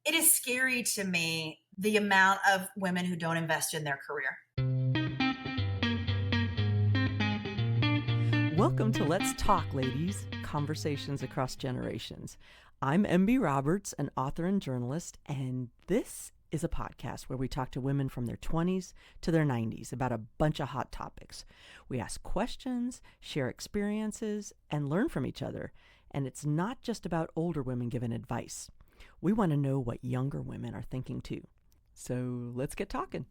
it is scary to me, the amount of women who don't invest in their career. Welcome to Let's Talk, ladies, conversations across generations. I'm MB Roberts, an author and journalist, and this is a podcast where we talk to women from their 20s to their 90s about a bunch of hot topics. We ask questions, share experiences, and learn from each other. And it's not just about older women giving advice. We want to know what younger women are thinking too. So let's get talking.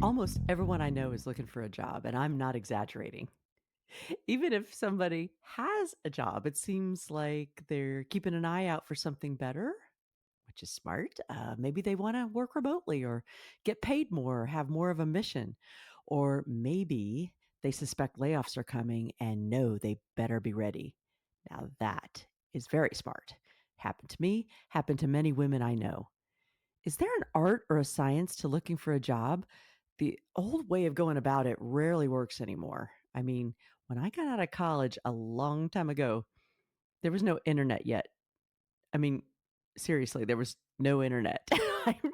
Almost everyone I know is looking for a job, and I'm not exaggerating. Even if somebody has a job, it seems like they're keeping an eye out for something better, which is smart. Maybe they want to work remotely or get paid more, or have more of a mission. Or maybe they suspect layoffs are coming and know they better be ready. Now that is very smart. Happened to me, happened to many women I know. Is there an art or a science to looking for a job? The old way of going about it rarely works anymore. I mean, when I got out of college a long time ago, there was no internet yet. I mean, seriously, there was no internet. I'm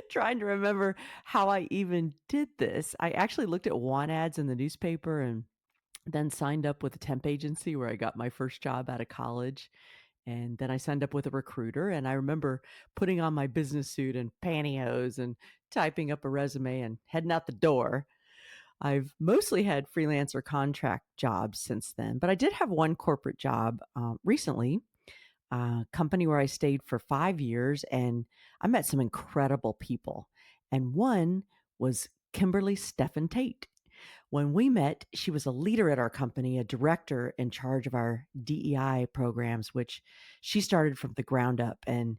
trying to remember how I even did this. I actually looked at want ads in the newspaper and then signed up with a temp agency where I got my first job out of college. And then I signed up with a recruiter, and I remember putting on my business suit and pantyhose and typing up a resume and heading out the door. I've mostly had freelance or contract jobs since then, but I did have one corporate job recently, a company where I stayed for 5 years, and I met some incredible people. And one was Kimberly Stephan Tate. When we met, she was a leader at our company, a director in charge of our DEI programs, which she started from the ground up. And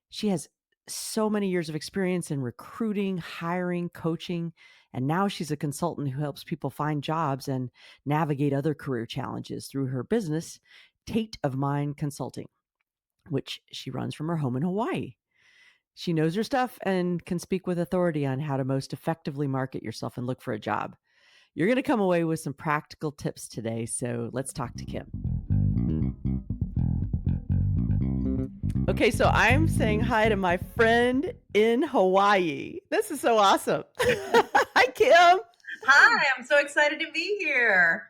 she has so many years of experience in recruiting, hiring, coaching. And now she's a consultant who helps people find jobs and navigate other career challenges through her business, Tate of Mind Consulting, which she runs from her home in Hawaii. She knows her stuff and can speak with authority on how to most effectively market yourself and look for a job. You're going to come away with some practical tips today, so let's talk to Kim. Okay, so I'm saying hi to my friend in Hawaii. This is so awesome. Hi, Kim. Hi, I'm so excited to be here.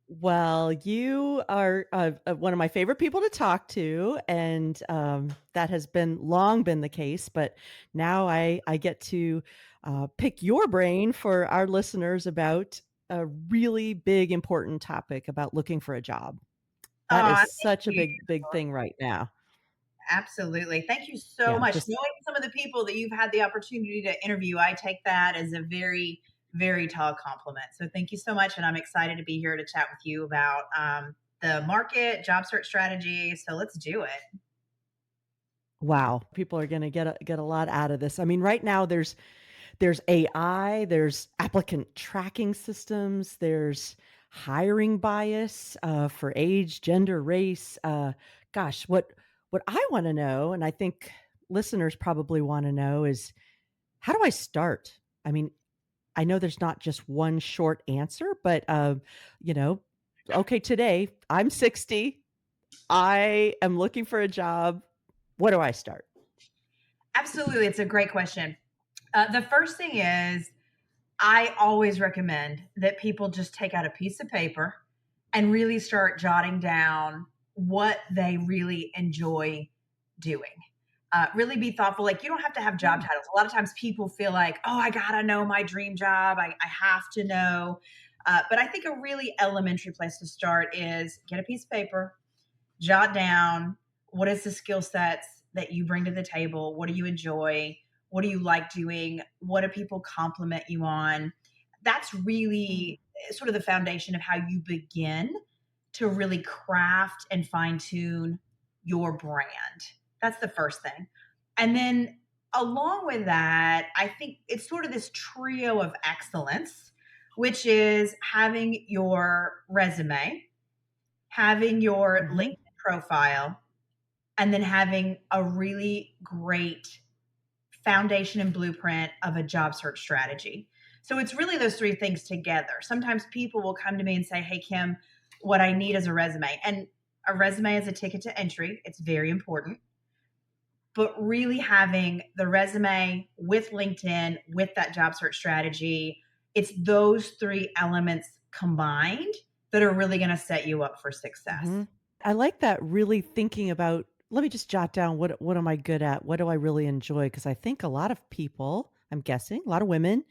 Well, you are one of my favorite people to talk to, and that has long been the case. But now I get to pick your brain for our listeners about a really big, important topic about looking for a job. That is Thank such a you. big thing right now. Absolutely. Thank you so Yeah, much. just Knowing some of the people that you've had the opportunity to interview, I take that as a very, very tall compliment. So thank you so much. And I'm excited to be here to chat with you about the market, job search strategy. So let's do it. wow. People are going to get a lot out of this. I mean, right now there's AI, there's applicant tracking systems, there's hiring bias for age, gender, race. Gosh, what I want to know, and I think listeners probably want to know, is how do I start? I mean, I know there's not just one short answer, but okay, today I'm 60. I am looking for a job. Where do I start? Absolutely. It's a great question. The first thing is, I always recommend that people just take out a piece of paper and really start jotting down what they really enjoy doing. Really be thoughtful. Like, you don't have to have job titles. A lot of times people feel like, oh, I got to know my dream job. I have to know. But I think a really elementary place to start is get a piece of paper, jot down what is the skill sets that you bring to the table. What do you enjoy? What do you like doing? What do people compliment you on? That's really sort of the foundation of how you begin to really craft and fine tune your brand. That's the first thing. And then along with that, I think it's sort of this trio of excellence, which is having your resume, having your LinkedIn profile, and then having a really great foundation and blueprint of a job search strategy. So it's really those three things together. Sometimes people will come to me and say, hey, Kim, what I need is a resume. And a resume is a ticket to entry. It's very important. But really having the resume with LinkedIn, with that job search strategy, it's those three elements combined that are really going to set you up for success. Mhm. I like that, really thinking about, let me just jot down what am I good at? What do I really enjoy? Because I think a lot of people, I'm guessing, a lot of women,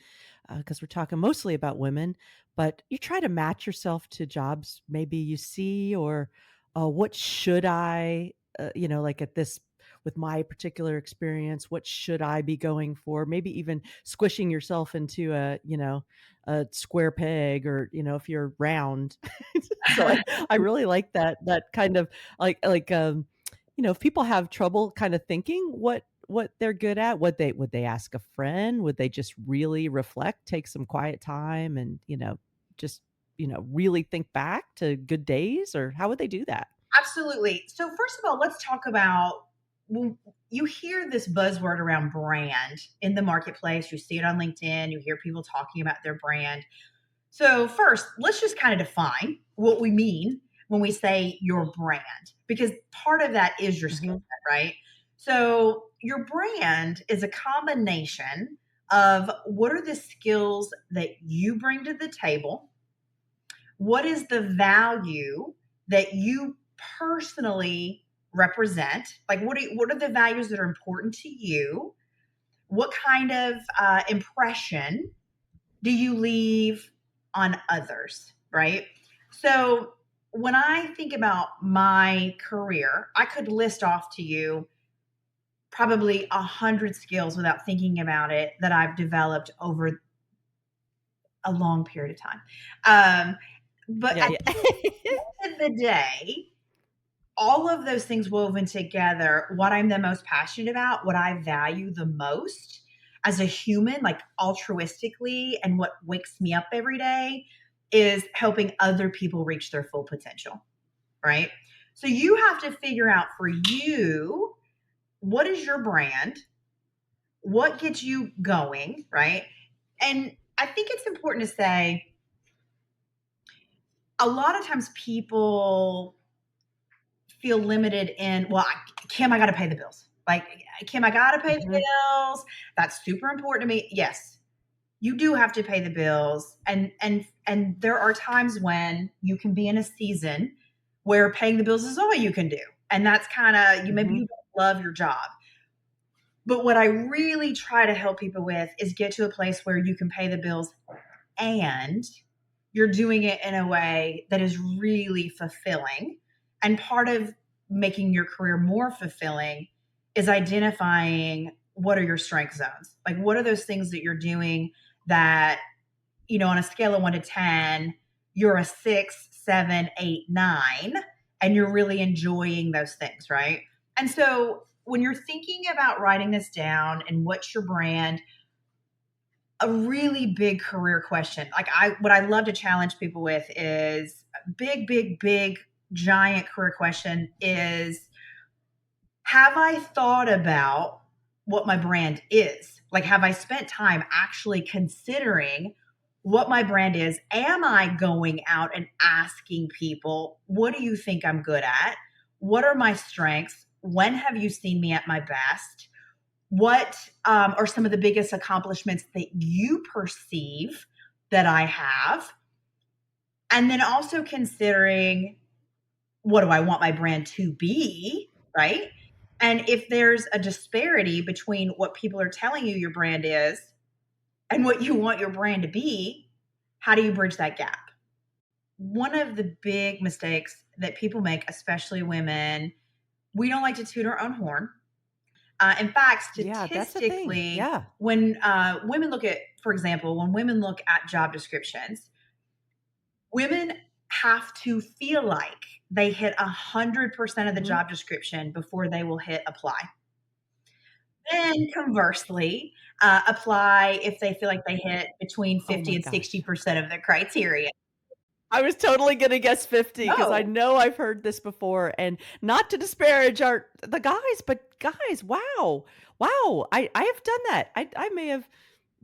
because we're talking mostly about women, but you try to match yourself to jobs maybe you see, or what should I, like at this, with my particular experience, what should I be going for? Maybe even squishing yourself into a square peg, or, if you're round. So I really like that kind of if people have trouble kind of thinking what they're good at, would they ask a friend? Would they just really reflect, take some quiet time and, just, really think back to good days, or how would they do that? Absolutely. So, first of all, let's talk about, well, you hear this buzzword around brand in the marketplace. You see it on LinkedIn, you hear people talking about their brand. So, first, let's just kind of define what we mean when we say your brand, because part of that is your skill Mhm, set, right? So, your brand is a combination of what are the skills that you bring to the table, what is the value that you personally represent, like what are the values that are important to you, what kind of impression do you leave on others, right? So when I think about my career, I could list off to you probably 100 skills without thinking about it that I've developed over a long period of time. But yeah, at yeah. the end of the day, all of those things woven together, what I'm the most passionate about, what I value the most as a human, like altruistically, and what wakes me up every day is helping other people reach their full potential, right? So you have to figure out for you, what is your brand? What gets you going, right? And I think it's important to say a lot of times people feel limited in, well, Kim, I got to pay the bills. Like, Kim, I got to pay the Mhm, bills. That's super important to me. Yes, you do have to pay the bills, and there are times when you can be in a season where paying the bills is all you can do, and that's kind of you. Maybe mhm, you don't love your job, but what I really try to help people with is get to a place where you can pay the bills and you're doing it in a way that is really fulfilling. And part of making your career more fulfilling is identifying what are your strength zones. Like, what are those things that you're doing that, on a scale of 1 to 10, you're a 6, 7, 8, 9, and you're really enjoying those things, right? And so when you're thinking about writing this down and what's your brand, a really big career question. Like, what I love to challenge people with is big, giant career question is, have I thought about what my brand is? Like, have I spent time actually considering what my brand is? Am I going out and asking people, what do you think I'm good at? What are my strengths? When have you seen me at my best? What are some of the biggest accomplishments that you perceive that I have? And then also considering, what do I want my brand to be, right? And if there's a disparity between what people are telling you your brand is and what you want your brand to be, how do you bridge that gap? One of the big mistakes that people make, especially women, we don't like to toot our own horn. In fact, yeah, that's the thing. statistically, Yeah. when women look at, for example, when women look at job descriptions, women have to feel like they hit 100% of the Mhm. job description before they will hit apply. Then conversely, apply if they feel like they hit between Oh 50 my and gosh. 60% of the criteria. I was totally gonna guess 50 because I No, know I've heard this before, and not to disparage the guys, but guys, wow. Wow, I have done that. I may have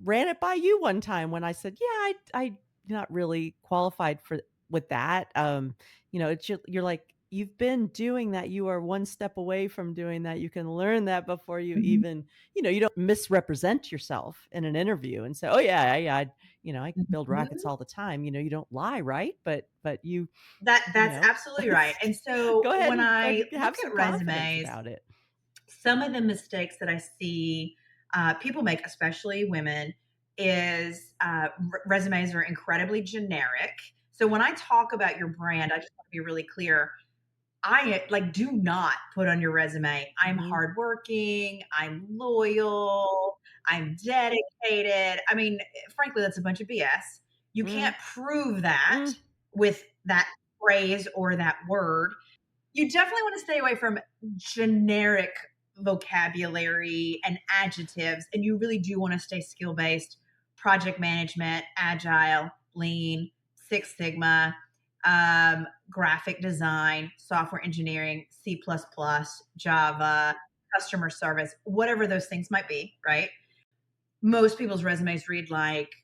ran it by you one time when I said, "Yeah, I not really qualified for with that." It's you're like, you've been doing that. You are one step away from doing that. You can learn that before you Mhm, even, you don't misrepresent yourself in an interview and say, "Oh yeah, I build rockets mhm. all the time." You don't lie, right? But you That's know, absolutely right. And so go ahead when and I have look some at confidence resumes, about it. some of the mistakes that I see people make, especially women, is resumes are incredibly generic. So when I talk about your brand, I just want to be really clear. I like do not put on your resume, I'm Mhm. hardworking, I'm loyal, I'm dedicated. I mean, frankly, that's a bunch of BS. You Mm, can't prove that mm, with that phrase or that word. You definitely want to stay away from generic vocabulary and adjectives, and you really do want to stay skill based, project management, agile, lean, Six Sigma, graphic design, software engineering, C++, Java, customer service, whatever those things might be, right? Most people's resumes read like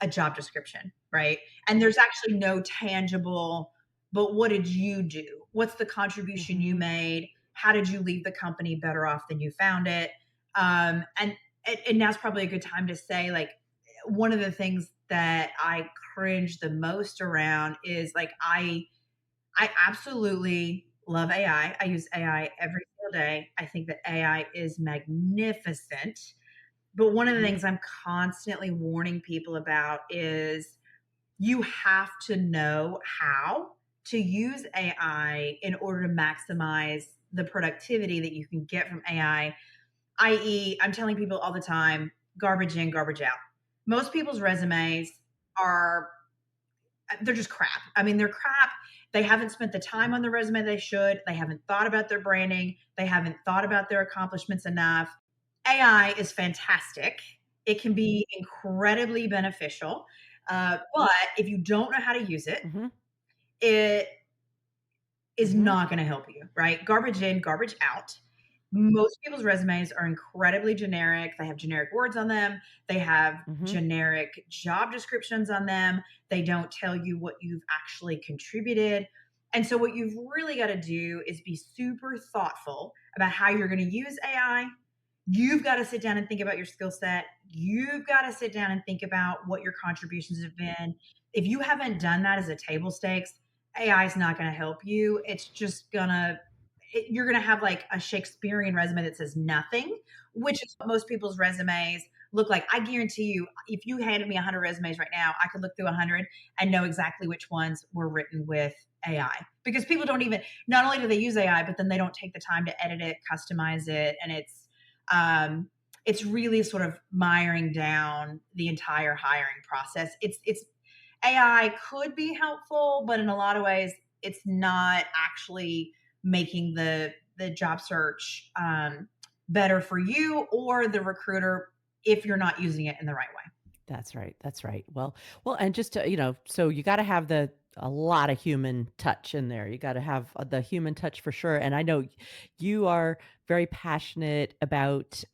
a job description, right? And there's actually no tangible, but what did you do? What's the contribution you mhm, made? How did you leave the company better off than you found it? And now's probably a good time to say, like, one of the things that I cringe the most around is like I absolutely love AI. I use AI every single day. I think that AI is magnificent. But one of the mhm, things I'm constantly warning people about is you have to know how to use AI in order to maximize the productivity that you can get from AI, i.e., I'm telling people all the time garbage in, garbage out. Most people's resumes are they're just crap. I mean, they're crap. They haven't spent the time on the resume they should. They haven't thought about their branding. They haven't thought about their accomplishments enough. AI is fantastic. It can be incredibly beneficial. But if you don't know how to use it, mhm, it is mhm, not going to help you, right? Garbage in, garbage out. Most people's resumes are incredibly generic. They have generic words on them. They have mhm. generic job descriptions on them. They don't tell you what you've actually contributed. And so, what you've really got to do is be super thoughtful about how you're going to use AI. You've got to sit down and think about your skill set. You've got to sit down and think about what your contributions have been. If you haven't done that as a table stakes, AI is not going to help you. It's just going to you're going to have like a Shakespearean resume that says nothing, which is what most people's resumes look like. I guarantee you, if you handed me 100 resumes right now, I could look through 100 and know exactly which ones were written with AI because people don't even, not only do they use AI, but then they don't take the time to edit it, customize it. And um, it's really sort of miring down the entire hiring process. It's AI could be helpful, but in a lot of ways, it's not actually making the job search better for you or the recruiter if you're not using it in the right way. That's right. That's right. Well, and just to, so you got to have a lot of human touch in there. You got to have the human touch for sure. And I know you are very passionate about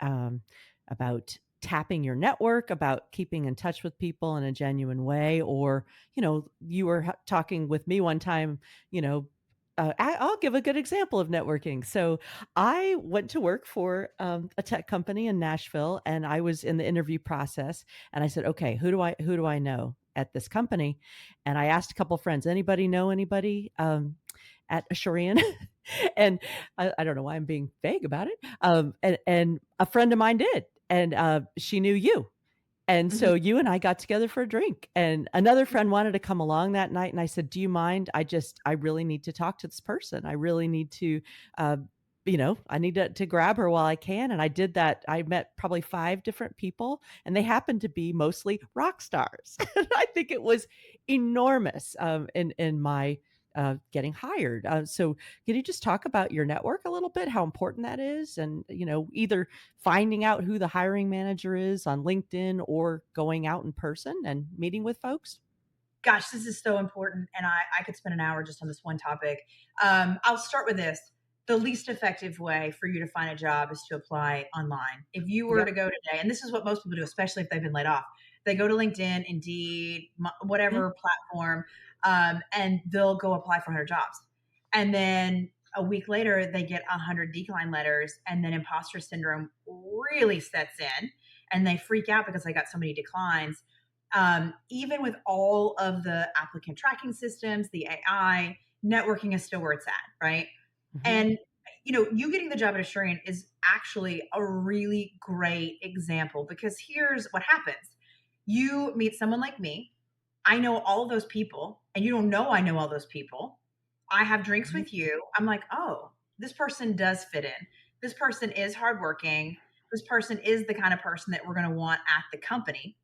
tapping your network, about keeping in touch with people in a genuine way. Or, you were talking with me one time, you know. I'll give a good example of networking. So, I went to work for a tech company in Nashville, and I was in the interview process, and I said, "Okay, who do I know at this company?" And I asked a couple friends, "Anybody know anybody at Asurian?" And I don't know why I'm being vague about it. And a friend of mine did, and she knew you. And Mhm. so you and I got together for a drink, and another friend wanted to come along that night, and I said, "Do you mind? I really need to talk to this person. I really need to, uh, I need to grab her while I can." And I did that. I met probably 5 different people, and they happened to be mostly rock stars. I think it was enormous, in my, getting hired. So can you just talk about your network a little bit, how important that is? And, either finding out who the hiring manager is on LinkedIn or going out in person and meeting with folks? Gosh, this is so important. And I could spend an hour just on this one topic. I'll start with this. The least effective way for you to find a job is to apply online. If you were Yep. to go today, and this is what most people do, especially if they've been laid off, they go to LinkedIn, Indeed, Mhm. whatever platform, and they'll go apply for 100 jobs. And then a week later, they get 100 decline letters, and then imposter syndrome really sets in, and they freak out because they got so many declines. Even with all of the applicant tracking systems, the AI, networking is still where it's at, right? Hmm. And you getting the job at Assurant is actually a really great example, because here's what happens. You meet someone like me. I know all of those people, and you don't know I know all those people. I have drinks Hmm. with you. I'm like, oh, this person does fit in. This person is hardworking. This person is the kind of person that we're going to want at the company.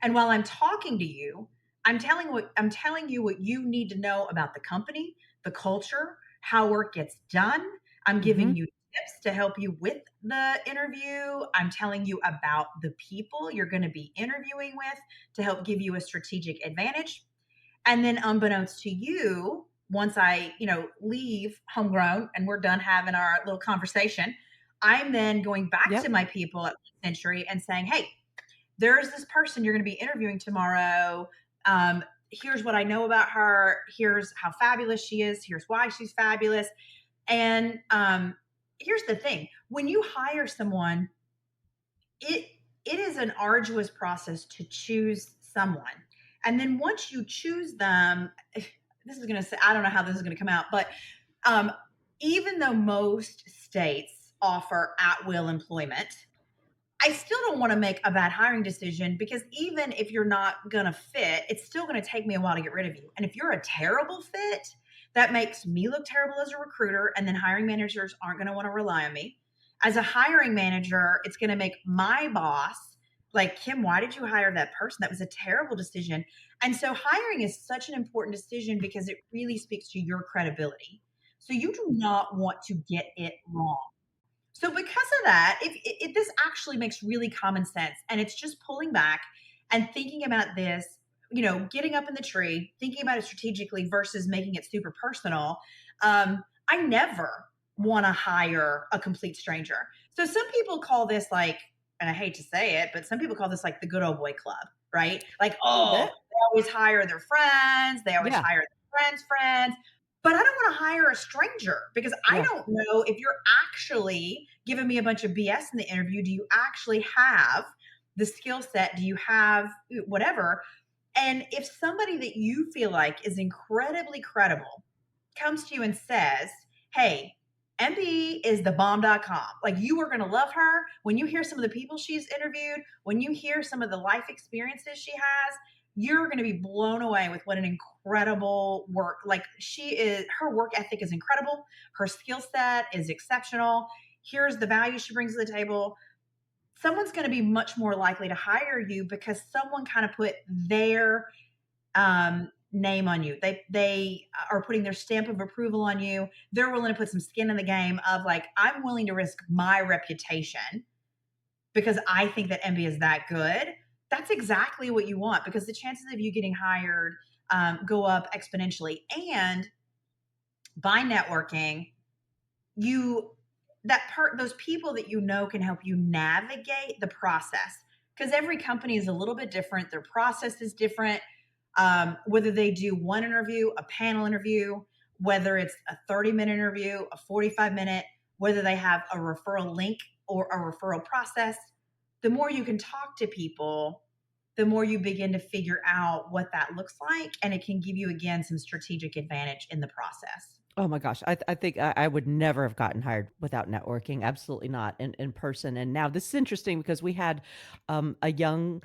And while I'm talking to you, I'm telling you what you need to know about the company, the culture, how work gets done. I'm Hmm. giving you tips to help you with the interview. I'm telling you about the people you're going to be interviewing with to help give you a strategic advantage. And then unbeknownst to you, once I, leave homegrown and we're done having our little conversation, I'm then going back to Yep. my people at Century and saying, hey, there's this person you're going to be interviewing tomorrow. Here's what I know about her. Here's how fabulous she is. Here's why she's fabulous. And here's the thing: when you hire someone, it it is an arduous process to choose someone. And then once you choose them, this is going to say, I don't know how this is going to come out, but um, even though most states offer at will employment, I still don't want to make a bad hiring decision, because even if you're not going to fit, it's still going to take me a while to get rid of you. And if you're a terrible fit, that makes me look terrible as a recruiter. And then hiring managers aren't going to want to rely on me. As a hiring manager, it's going to make my boss like, Kim, why did you hire that person? That was a terrible decision. And so hiring is such an important decision because it really speaks to your credibility. So you do not want to get it wrong. So because of that, if this actually makes really common sense, and it's just pulling back and thinking about this, getting up in the tree, thinking about it strategically versus making it super personal. I never want to hire a complete stranger. So some people call this like, and I hate to say it, but some people call this like the good old boy club, right? Like, A little oh, bit. they always hire their friends, they always Yeah. hire their friends' friends. But I don't want to hire a stranger, because I Yeah. don't know if you're actually giving me a bunch of BS in the interview. Do you actually have the skill set? Do you have whatever? And if somebody that you feel like is incredibly credible comes to you and says, hey, MB is the bomb.com. Like, you are going to love her. When you hear some of the people she's interviewed, when you hear some of the life experiences she has, you're going to be blown away with what an incredible work. Like, her work ethic is incredible. Her skill set is exceptional. Here's the value she brings to the table. Someone's going to be much more likely to hire you because someone kind of put their name on you. They are putting their stamp of approval on you. They're willing to put some skin in the game of like, I'm willing to risk my reputation because I think that MB is that good. That's exactly what you want, because the chances of you getting hired go up exponentially. And by networking, you those people that can help you navigate the process, because every company is a little bit different. Their process is different. Whether they do one interview, a panel interview, whether it's a 30-minute interview, a 45-minute, whether they have a referral link or a referral process, the more you can talk to people, the more you begin to figure out what that looks like. And it can give you, again, some strategic advantage in the process. Oh my gosh. I think I would never have gotten hired without networking. Absolutely not in person. And now this is interesting because we had a young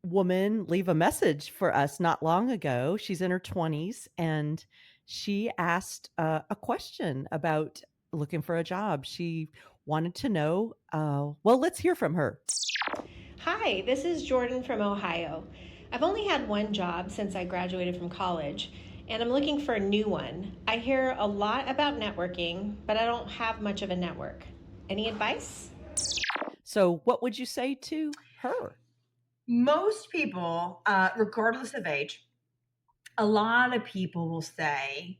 woman leave a message for us not long ago. She's in her 20s and she asked a question about looking for a job. She wanted to know, well, let's hear from her. Hi, this is Jordan from Ohio. I've only had one job since I graduated from college, and I'm looking for a new one. I hear a lot about networking, but I don't have much of a network. Any advice? So, what would you say to her? Most people, regardless of age, a lot of people will say,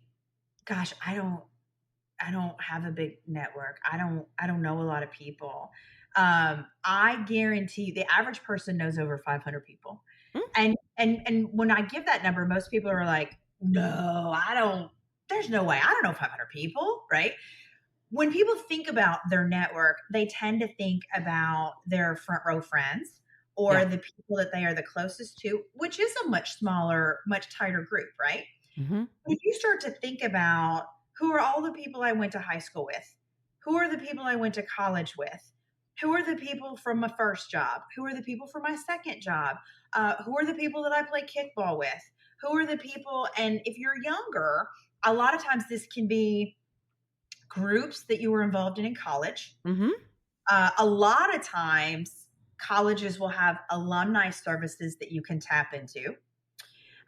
gosh, I don't have a big network. I don't know a lot of people. I guarantee the average person knows over 500 people. Mm, And when I give that number, most people are like, no, I don't there's no way. I don't know 500 people, right? When people think about their network, they tend to think about their front row friends or Yeah. the people that they are the closest to, which is a much smaller, much tighter group, right? Mm-hmm. If you start to think about who are all the people I went to high school with, who are the people I went to college with, who are the people from my first job, who are the people from my second job, who are the people that I play kickball with, who are the people, and if you're younger, a lot of times this can be groups that you were involved in college. Mm-hmm. A lot of times, colleges will have alumni services that you can tap into.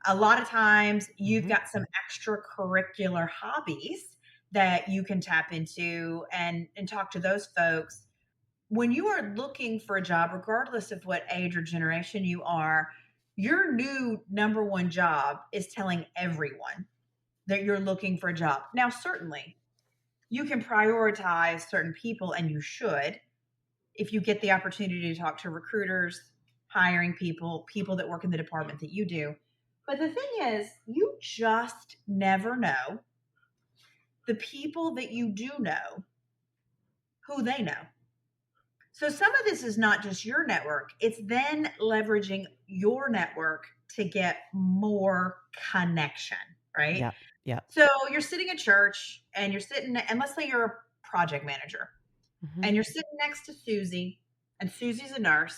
A lot of times, you've Mm-hmm. got some extracurricular hobbies that you can tap into and talk to those folks. When you are looking for a job, regardless of what age or generation you are, your new number one job is telling everyone that you're looking for a job. Now, certainly, you can prioritize certain people, and you should if you get the opportunity to talk to recruiters, hiring people, people that work in the department that you do. But the thing is, you just never know the people that you do know, who they know. So some of this is not just your network, it's then leveraging your network to get more connection, right? Yeah. Yeah. So you're sitting in church and you're sitting, and let's say you're a project manager Mm-hmm. and you're sitting next to Susie, and Susie's a nurse,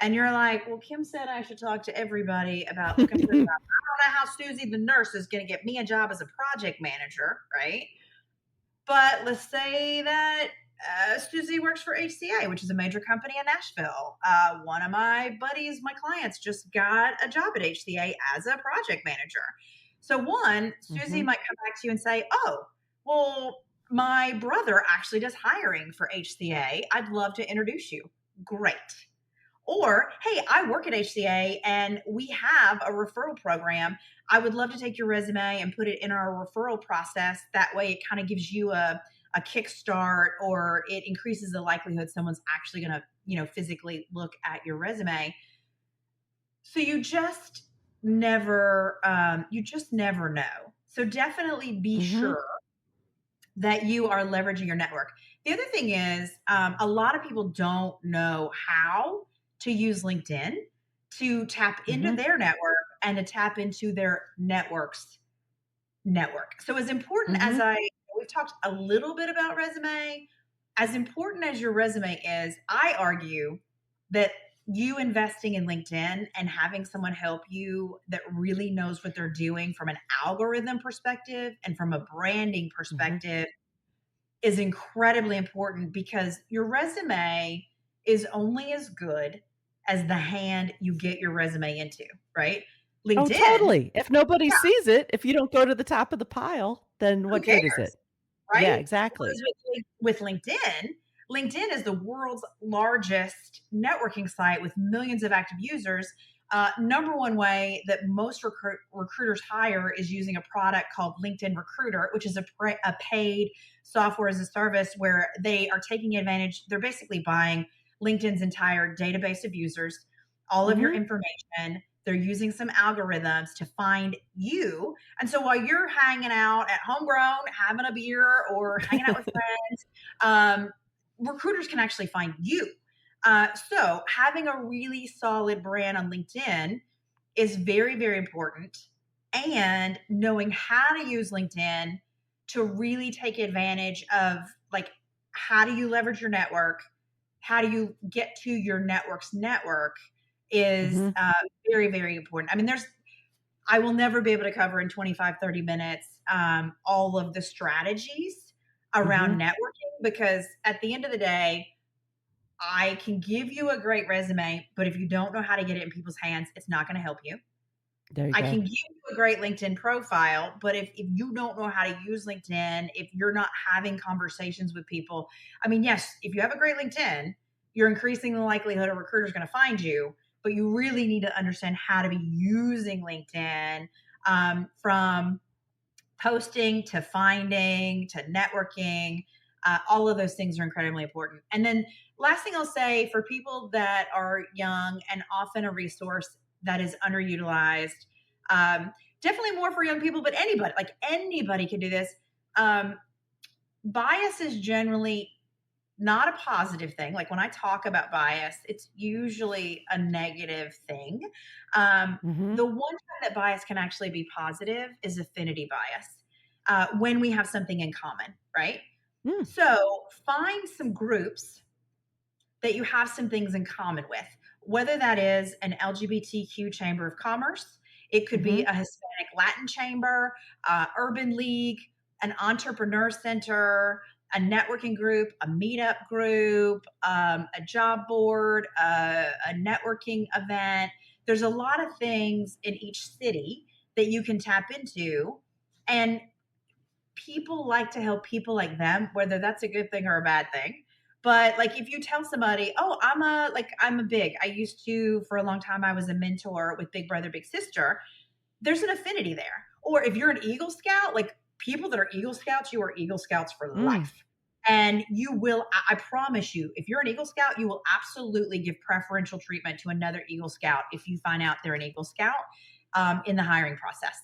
and you're like, well, Kim said I should talk to everybody about looking for a job. I don't know how Susie the nurse is going to get me a job as a project manager, right? But let's say that Susie works for HCA, which is a major company in Nashville. One of my buddies, my clients, just got a job at HCA as a project manager. So one, Susie Mm-hmm. might come back to you and say, oh, well, my brother actually does hiring for HCA. I'd love to introduce you. Great. Or, hey, I work at HCA and we have a referral program. I would love to take your resume and put it in our referral process. That way it kind of gives you a kickstart, or it increases the likelihood someone's actually going to, physically look at your resume. So you just never know. So definitely be Mm-hmm. sure that you are leveraging your network. The other thing is, a lot of people don't know how to use LinkedIn to tap into Mm-hmm. their network and to tap into their network's network. So as important as Mm-hmm. we've talked a little bit about resume, as important as your resume is, I argue that you investing in LinkedIn and having someone help you that really knows what they're doing from an algorithm perspective and from a branding Mm-hmm. perspective is incredibly important, because your resume is only as good as the hand you get your resume into, right? Oh, LinkedIn, totally. If nobody yeah, sees it, if you don't go to the top of the pile, then who what good is cares, it? Yeah, right? exactly. Whereas with LinkedIn, LinkedIn is the world's largest networking site with millions of active users. Number one way that most recruiters hire is using a product called LinkedIn Recruiter, which is a paid software as a service where they are taking advantage. They're basically buying LinkedIn's entire database of users, all of your Mm-hmm. information. They're using some algorithms to find you. And so while you're hanging out at homegrown, having a beer or hanging out with friends, recruiters can actually find you. So having a really solid brand on LinkedIn is very, very important. And knowing how to use LinkedIn to really take advantage of, like, how do you leverage your network? How do you get to your network's network is Mm-hmm. very, very important. I mean, I will never be able to cover in 25, 30 minutes all of the strategies Mm-hmm. around networking, because at the end of the day, I can give you a great resume, but if you don't know how to get it in people's hands, it's not going to help you. There you I go. can give you a great LinkedIn profile, but if you don't know how to use LinkedIn, if you're not having conversations with people, I mean, yes, if you have a great LinkedIn, you're increasing the likelihood a recruiter is going to find you, but you really need to understand how to be using LinkedIn, from posting to finding to networking. All of those things are incredibly important. And then last thing I'll say, for people that are young and often a resource that is underutilized, definitely more for young people, but anybody can do this. Bias is generally not a positive thing. Like when I talk about bias, it's usually a negative thing. Mm-hmm. The one time that bias can actually be positive is affinity bias, when we have something in common, right? Mm. So find some groups that you have some things in common with, whether that is an LGBTQ chamber of commerce, it could be Mm-hmm. a Hispanic Latin chamber, urban league, an entrepreneur center, a networking group, a meetup group, a job board, a networking event. There's a lot of things in each city that you can tap into. And people like to help people like them, whether that's a good thing or a bad thing. But like if you tell somebody, oh, I used to, for a long time, I was a mentor with Big Brother, Big Sister, there's an affinity there. Or if you're an Eagle Scout, like people that are Eagle Scouts, you are Eagle Scouts for Mm. life. And you will, I promise you, if you're an Eagle Scout, you will absolutely give preferential treatment to another Eagle Scout if you find out they're an Eagle Scout, in the hiring process.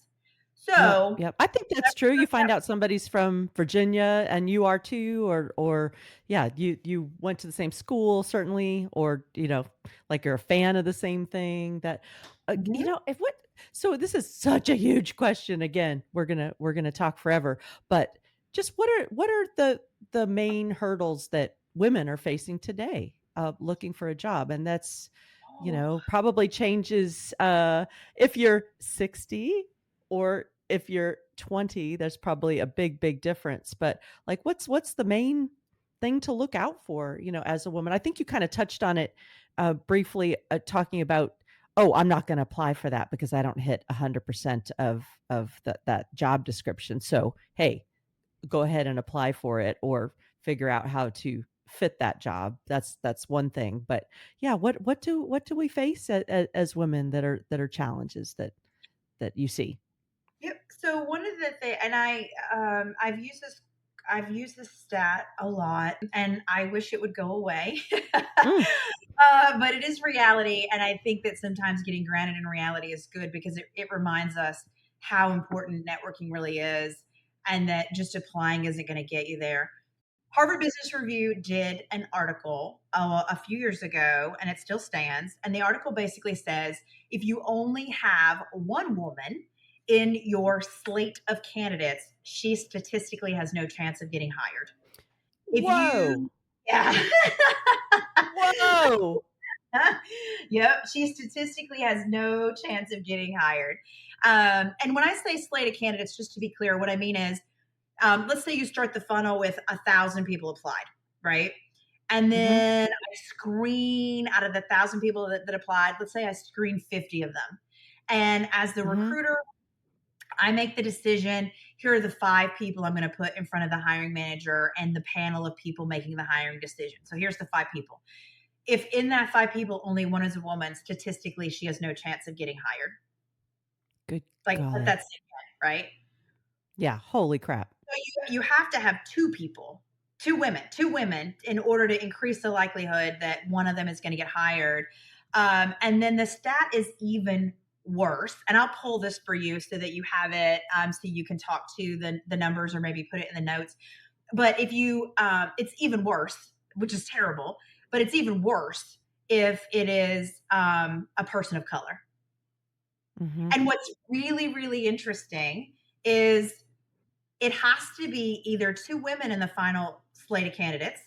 Yep, So yep. I think that's true. You find out somebody's from Virginia and you are too, or yeah, you went to the same school certainly, or like you're a fan of the same thing. That mhm. if what. So this is such a huge question. Again, we're gonna talk forever, but just what are the main hurdles that women are facing today, looking for a job, and that's Oh, probably changes if you're 60 or if you're 20. There's probably a big difference, but like what's the main thing to look out for, as a woman? I think you kind of touched on it briefly, talking about, oh, I'm not going to apply for that because I don't hit 100% of that job description. So, hey, go ahead and apply for it, or figure out how to fit that job. That's one thing. But yeah, what do we face as women that are challenges that you see? yep. So one of the things, and I've used this stat a lot, and I wish it would go away. Mm. But it is reality, and I think that sometimes getting grounded in reality is good because it reminds us how important networking really is, and that just applying isn't going to get you there. Harvard Business Review did an article a few years ago, and it still stands. And the article basically says if you only have one woman in your slate of candidates, she statistically has no chance of getting hired. If Whoa. you, yeah. Whoa. Yep, she statistically has no chance of getting hired. And when I say slate of candidates, just to be clear, what I mean is, let's say you start the funnel with 1,000 people applied, right? And Mhm. then I screen out of the 1,000 people that applied, let's say I screen 50 of them. And as the Mhm. recruiter, I make the decision. Here are the 5 people I'm going to put in front of the hiring manager and the panel of people making the hiring decision. So here's the 5 people. If in that 5 people, only one is a woman, statistically, she has no chance of getting hired. Good Like, let golly. that sink in, right? Yeah, holy crap. So you have to have 2 people, 2 women in order to increase the likelihood that one of them is going to get hired. And then the stat is even worse. And I'll pull this for you so that you have it, so you can talk to the numbers or maybe put it in the notes. But if you, it's even worse, which is terrible, but it's even worse if it is a person of color. Mhm. And what's really, really interesting is it has to be either 2 women in the final slate of candidates,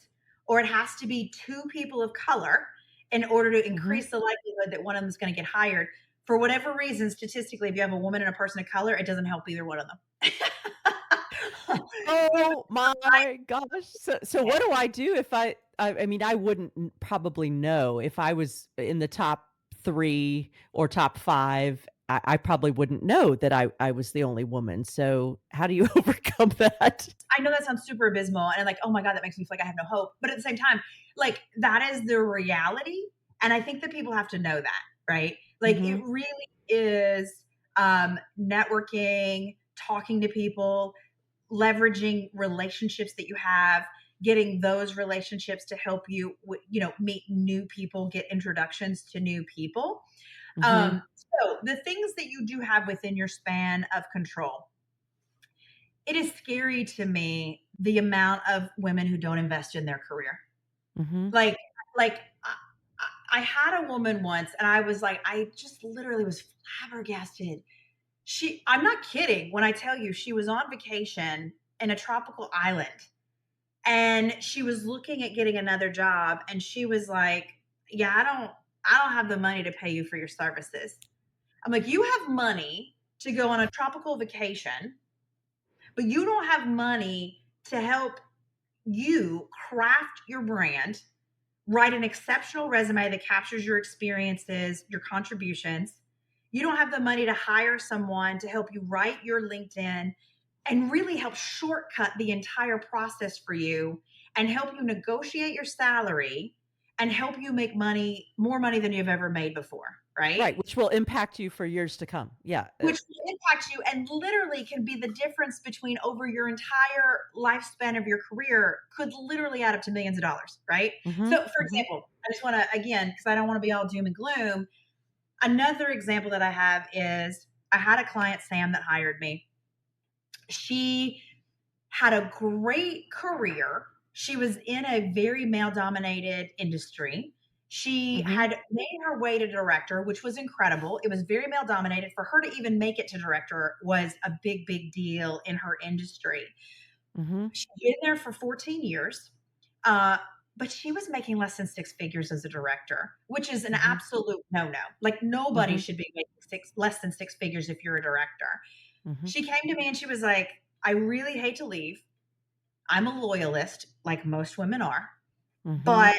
or it has to be 2 people of color in order to Mhm. increase the likelihood that one of them is going to get hired. For whatever reason, statistically, if you have a woman and a person of color, it doesn't help either one of them. Oh my gosh. So what do I do if I mean, I wouldn't probably know if I was in the top 3 or top 5. I probably wouldn't know that I was the only woman. So how do you overcome that? I know that sounds super abysmal and like, oh my God, that makes me feel like I have no hope. But at the same time, like that is the reality. And I think that people have to know that, right? Like it Mhm. really is, networking, talking to people, leveraging relationships that you have, getting those relationships to help you, meet new people, get introductions to new people. Mhm. So the things that you do have within your span of control, it is scary to me the amount of women who don't invest in their career. Mm-hmm. Like, I had a woman once, and I was like, I just literally was flabbergasted. I'm not kidding when I tell you she was on vacation in a tropical island, and she was looking at getting another job, and she was like, yeah, I don't have the money to pay you for your services. I'm like, you have money to go on a tropical vacation, but you don't have money to help you craft your brand, write an exceptional resume that captures your experiences, your contributions. You don't have the money to hire someone to help you write your LinkedIn and really help shortcut the entire process for you and help you negotiate your salary and help you make more money than you've ever made before, right? Right, which will impact you for years to come. Yeah. Which will impact you and literally can be the difference between over your entire lifespan of your career, could literally add up to millions of dollars, right? Mm-hmm. So, for example, I just want to, again, because I don't want to be all doom and gloom, another example that I have is I had a client, Sam, that hired me. She had a great career. She was in a very male dominated industry. She Mm-hmm. had made her way to director, which was incredible. It was very male dominated. For her to even make it to director was a big, big deal in her industry. Mm-hmm. She'd been there for 14 years, but she was making less than six figures as a director, which is an Mm-hmm. absolute no-no. Like, nobody Mm-hmm. should be making less than six figures if you're a director. Mm-hmm. She came to me and she was like, I really hate to leave. I'm a loyalist, like most women are, Mm-hmm. but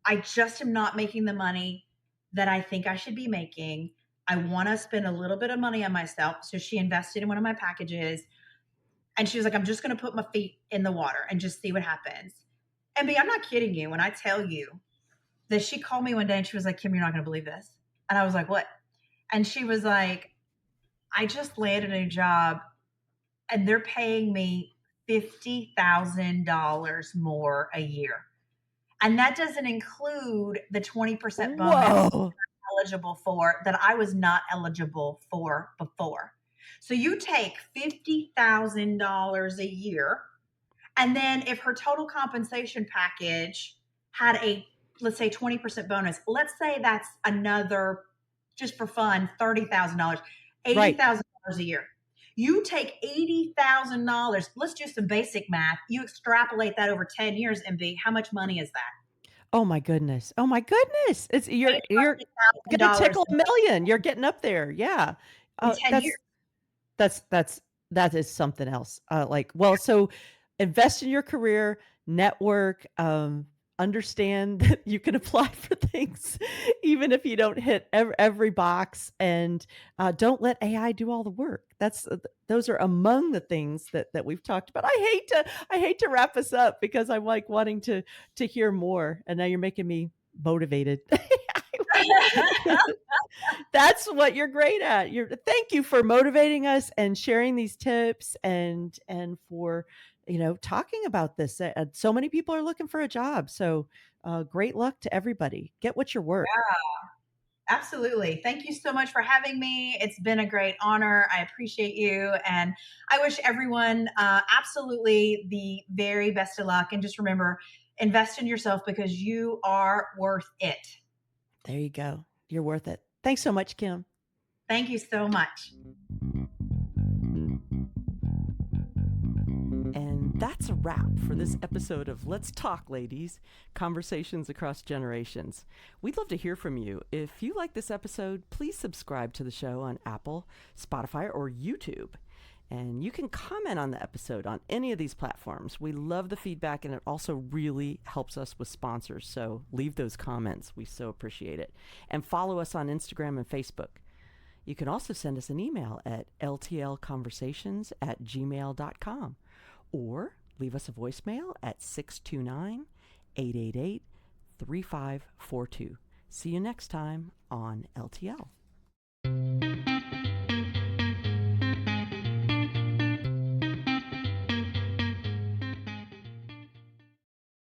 I just am not making the money that I think I should be making. I want to spend a little bit of money on myself. So she invested in one of my packages, and she was like, I'm just going to put my feet in the water and just see what happens. And B, I'm not kidding you when I tell you that she called me one day and she was like, Kim, you're not going to believe this. And I was like, what? And she was like, I just landed a new job and they're paying me $50,000 more a year. And that doesn't include the 20% bonus Whoa. eligible for that I was not eligible for before. So you take $50,000 a year, and then if her total compensation package had a, let's say, 20% bonus, let's say that's another, just for fun, $30,000, Right. $80,000 a year. You take $80,000. Let's do some basic math. You extrapolate that over 10 years, MB. How much money is that? Oh my goodness. Oh my goodness. You're gonna $800,000 tickle a million. You're getting up there. Yeah. in 10 years. That's that is something else. So invest in your career, network, understand that you can apply for things even if you don't hit every box, and don't let AI do all the work. Those are among the things that we've talked about. I hate to wrap us up because I'm like wanting to hear more, and now you're making me motivated. That's what you're great at. Thank you for motivating us and sharing these tips, and for talking about this. So many people are looking for a job. So great luck to everybody. Get what you're worth. Absolutely. Thank you so much for having me. It's been a great honor. I appreciate you. And I wish everyone absolutely the very best of luck. And just remember, invest in yourself because you are worth it. There you go. You're worth it. Thanks so much, Kim. Thank you so much. And that's a wrap for this episode of Let's Talk, Ladies, Conversations Across Generations. We'd love to hear from you. If you like this episode, please subscribe to the show on Apple, Spotify, or YouTube. And you can comment on the episode on any of these platforms. We love the feedback, and it also really helps us with sponsors. So leave those comments. We so appreciate it. And follow us on Instagram and Facebook. You can also send us an email at ltlconversations@gmail.com. Or leave us a voicemail at 629-888-3542. See you next time on LTL.